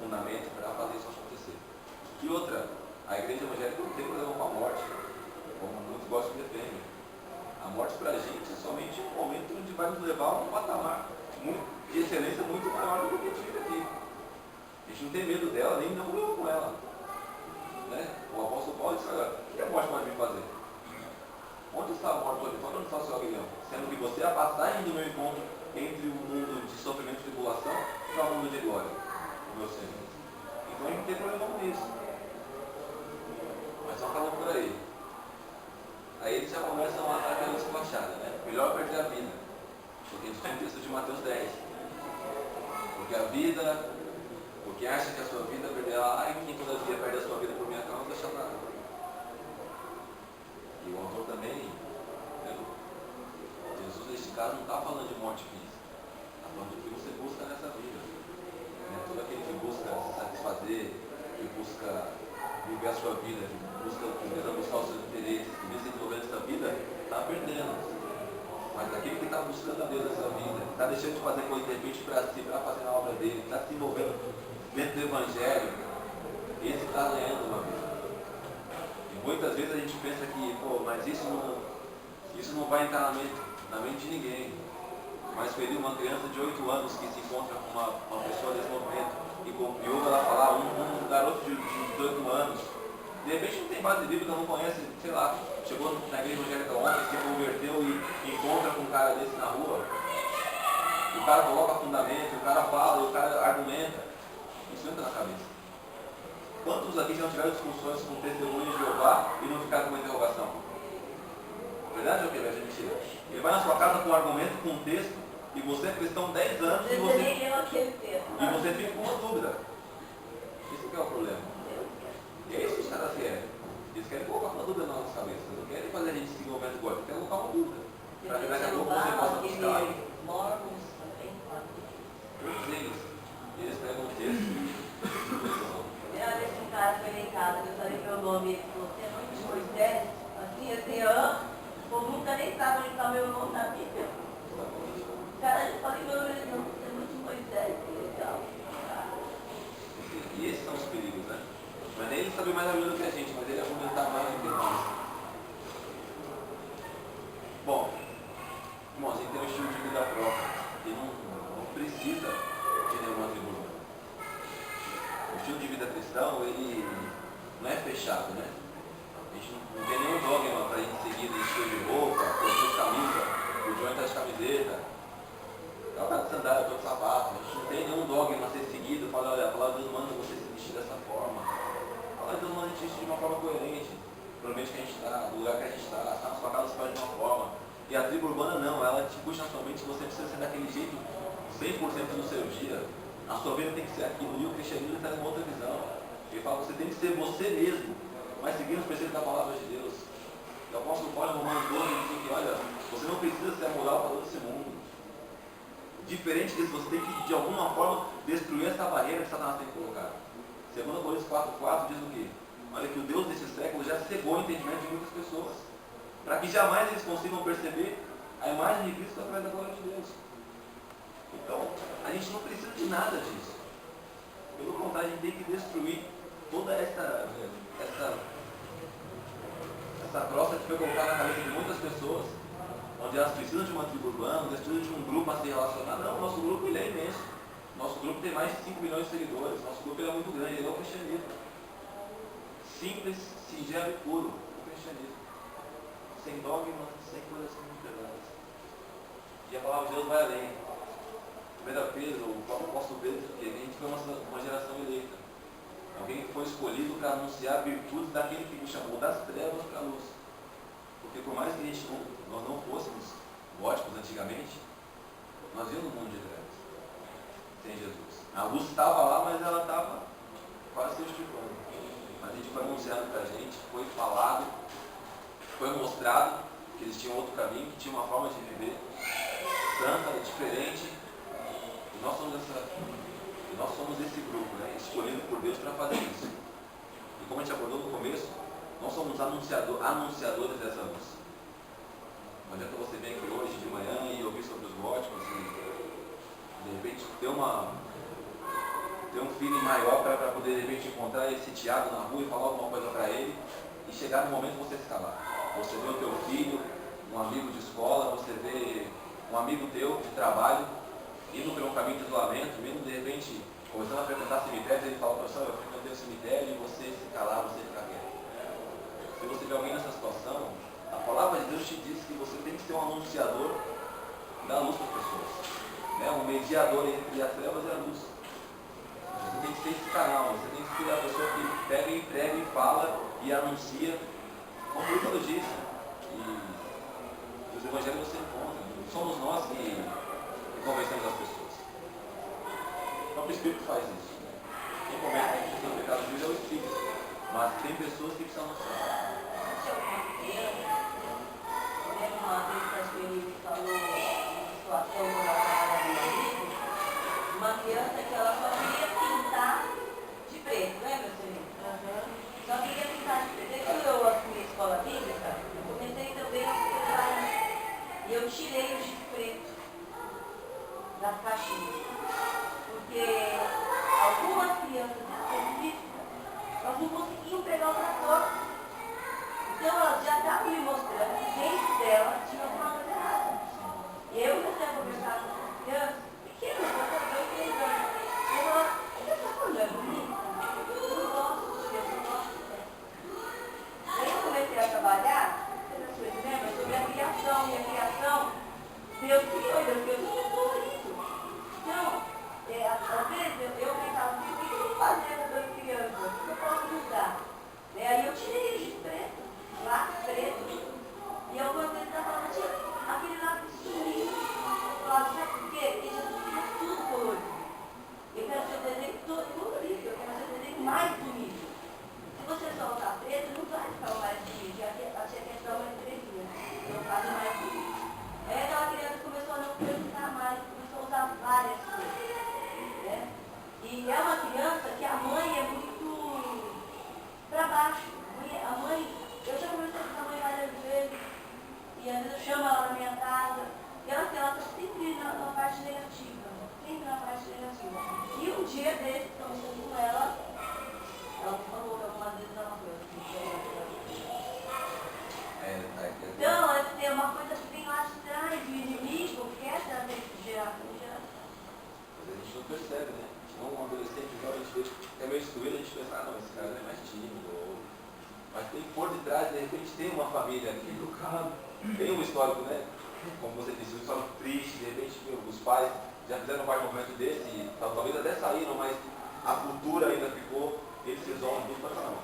fundamento para fazer isso acontecer. E outra, a igreja evangélica não tem problema com a morte, como muitos gostam de defender. A morte para a gente é somente um momento onde vai nos levar a um patamar de excelência muito maior do que a gente vive aqui. A gente não tem medo dela, nem não morreu com ela. Né? O apóstolo Paulo disse: olha, o que a morte pode me fazer? Onde está a morte hoje? Onde está o seu aguilhão? Sendo que você é a passagem do meu encontro entre o mundo de sofrimento e tribulação e o mundo de glória, o meu Senhor. Então a gente não tem problema com isso. Mas só falando por aí. Aí eles já começam a dar aquela esculachada, né? Melhor perder a vida. Porque a gente tem o texto de Mateus 10. Porque a vida, porque acha que a sua vida perderá, e quem todavia perde a sua vida por minha causa, deixa nada. E o autor também, né? Jesus neste caso não está falando de morte física, está falando do que você busca nessa vida. Né? Todo aquele que busca se satisfazer, que busca viver a sua vida, que busca buscar os seus interesses, que vem se desenvolver nessa vida, está perdendo. Mas aquele que está buscando a Deus nessa vida, está deixando de fazer coisa de repente para si, para fazer a obra dele, está se envolvendo dentro do Evangelho, esse está ganhando uma vida. E muitas vezes a gente pensa que, pô, mas isso não vai entrar na mente de ninguém. Mas pedir uma criança de 8 anos que se encontra com uma pessoa desse momento e ouve ela falar, um garoto de 18 anos, de repente não tem base bíblica, não conhece, sei lá, chegou na igreja evangélica ontem, se converteu e encontra com um cara desse na rua, o cara coloca fundamento, o cara fala, o cara argumenta, isso entra na cabeça. Quantos aqui já não tiveram discussões com testemunhos de Jeová e não ficaram com uma interrogação? Verdade ou que é mentira? Ele vai na sua casa com um argumento, com um texto, e você é cristão 10 anos e você fica com uma dúvida. Isso que é o problema. E é isso que os caras querem. Eles querem colocar uma dúvida na nossa cabeça. Eles não querem fazer a gente seguir o momento agora. Eles querem colocar uma dúvida. Para que daqui a pouco você possa buscar. Todos eles pegam um texto. Uma vez que um cara foi lá em casa, eu falei meu nome, ele falou: você é muito de Moisés? Assim, esse ano, o povo nunca nem sabe onde está meu nome na Bíblia. O cara, eu falei meu nome, ele falou: você é muito de Moisés, que legal. E esses são os perigos, né? Mas nem ele sabe mais a Bíblia do que a gente, mas ele argumentar mais do que nós. Bom, irmãos, a gente tem um estilo de vida próprio e não precisa de nenhuma tribulação. O estilo de vida cristão, ele não é fechado, né? A gente não tem nenhum dogma para a gente seguir no estilo de roupa, estilo de camisa, o João está de camiseta, ela está de sandália, eu estou de sapato. A gente não tem nenhum dogma a ser seguido. Fala, olha, a palavra de Deus manda você se vestir dessa forma. A palavra de Deus manda a gente se vestir de uma forma coerente, do ambiente que a gente está, do lugar que a gente está na sua casa você faz de uma forma. E a tribo urbana não, ela te puxa na sua mente que você precisa ser daquele jeito 100% no seu dia. A sua vida tem que ser aquilo, e o cristianismo está numa outra visão. Ele fala, você tem que ser você mesmo, mas seguindo os preceitos da palavra de Deus. E o apóstolo Paulo em Romanos 12 diz que, olha, você não precisa ser a moral para todo esse mundo. Diferente disso, você tem que, de alguma forma, destruir essa barreira que Satanás tem colocado. 2 Coríntios 4,4 diz o quê? Olha, que o Deus desse século já cegou o entendimento de muitas pessoas, para que jamais eles consigam perceber a imagem de Cristo através da glória de Deus. Então, a gente não precisa de nada disso. Pelo contrário, a gente tem que destruir toda essa crosta que foi colocada na cabeça de muitas pessoas, onde elas precisam de uma tribo urbana, elas precisam de um grupo a se relacionar. Não, nosso grupo ele é imenso. Nosso grupo tem mais de 5 milhões de seguidores. Nosso grupo ele é muito grande, ele é o cristianismo. Simples, singelo e puro, o cristianismo. Sem dogmas, sem coisas muito pesadas. E a palavra de Deus vai além. 1 Pedro, o próprio apóstolo Pedro diz que a gente foi uma geração eleita. Alguém que foi escolhido para anunciar virtudes daquele que nos chamou das trevas para a luz. Porque por mais que nós não fôssemos góticos antigamente, nós vimos um mundo de trevas sem Jesus. A luz estava lá, mas ela estava quase se extirpando. Mas a gente foi anunciado para a gente, foi falado, foi mostrado que eles tinham outro caminho, que tinha uma forma de viver santa, diferente. E nós somos esse grupo, né, escolhido por Deus para fazer isso. E como a gente abordou no começo, nós somos anunciadores dessa luz. Não adianta você vir aqui hoje de manhã e ouvir sobre os góticos e de repente ter ter um feeling maior para poder de repente encontrar esse teado na rua e falar alguma coisa para ele e chegar no momento você se calar. Você vê o teu filho, um amigo de escola, você vê um amigo teu de trabalho indo por um caminho de isolamento, indo de repente começando a frequentar cemitérios, ele fala, professor, eu frequentei o cemitério e você se calar, você ficar quieto. Se você vê alguém nessa situação, a palavra de Deus te diz que você tem que ser um anunciador da luz para as pessoas, né? Um mediador entre as trevas e a luz. Você tem que ser esse canal, você tem que ser a pessoa que pega e prega e fala e anuncia, como o Ítalo disse, e os evangelhos você encontra. Somos nós que convencemos as pessoas. O próprio Espírito faz isso. Né? Quem convence a gente do pecado de Deus é o Espírito, mas tem pessoas que precisam anunciar. Uma vez que a Sueli falou uma situação quando ela estava no marido, uma criança que ela só queria pintar de preto, lembra, Sueli? Só queria pintar de preto. Quando eu assumi a escola bíblica, eu comecei também a estudar e eu tirei o giz preto das caixinhas. Porque algumas crianças específicas, elas não conseguiam pegar o trator. Então ela já estava me mostrando que dentro dela tinha alguma coisa errada. E eu comecei a conversar com as crianças, pequenas, com 2, 3 anos. Eu falava, você está olhando isso? Eu não gosto disso, eu não gosto disso. Aí eu comecei a trabalhar, essas coisas, lembra? Sobre a criação, e a criação, Deus criou, Deus criou tudo isso. Então, às vezes eu pensava assim, o que eu vou fazer com 2 crianças? O que eu posso usar? Aí eu tirei o giz preto. Lápis preto, e algumas vezes ela falava, tia, aquele lápis sumiu. Eu falava, sabe por quê? Porque Jesus fez tudo colorido. Eu quero ser o desenho todo colorido, eu quero ser o desenho mais bonito. Se você só usar preto, não vai ficar o mais bonito. A tia quer ficar mais pretinha, eu faço mais bonito. Aí aquela criança começou a não perguntar mais, começou a usar várias coisas. Né? E é uma criança que a mãe é muito para baixo. A mãe, eu já conversei com a mãe várias vezes, e às vezes eu chamo ela na minha casa, e ela está sempre na parte negativa, sempre na parte negativa. E um dia desses, conversando com ela me falou que algumas vezes ela foi então, é uma coisa que vem lá de trás, o inimigo quer trazer de geração em geração. Mas a gente não percebe, né? Um adolescente jovem, a gente vê, é meio instruído, a gente pensa, não, esse cara é mais tímido. Mas tem por detrás, de repente, tem uma família aqui do carro, tem um histórico, né? Como você disse, um histórico triste, de repente os pais já fizeram parte de um momento desse, e talvez até saíram, mas a cultura ainda ficou, eles resolvem tudo para não.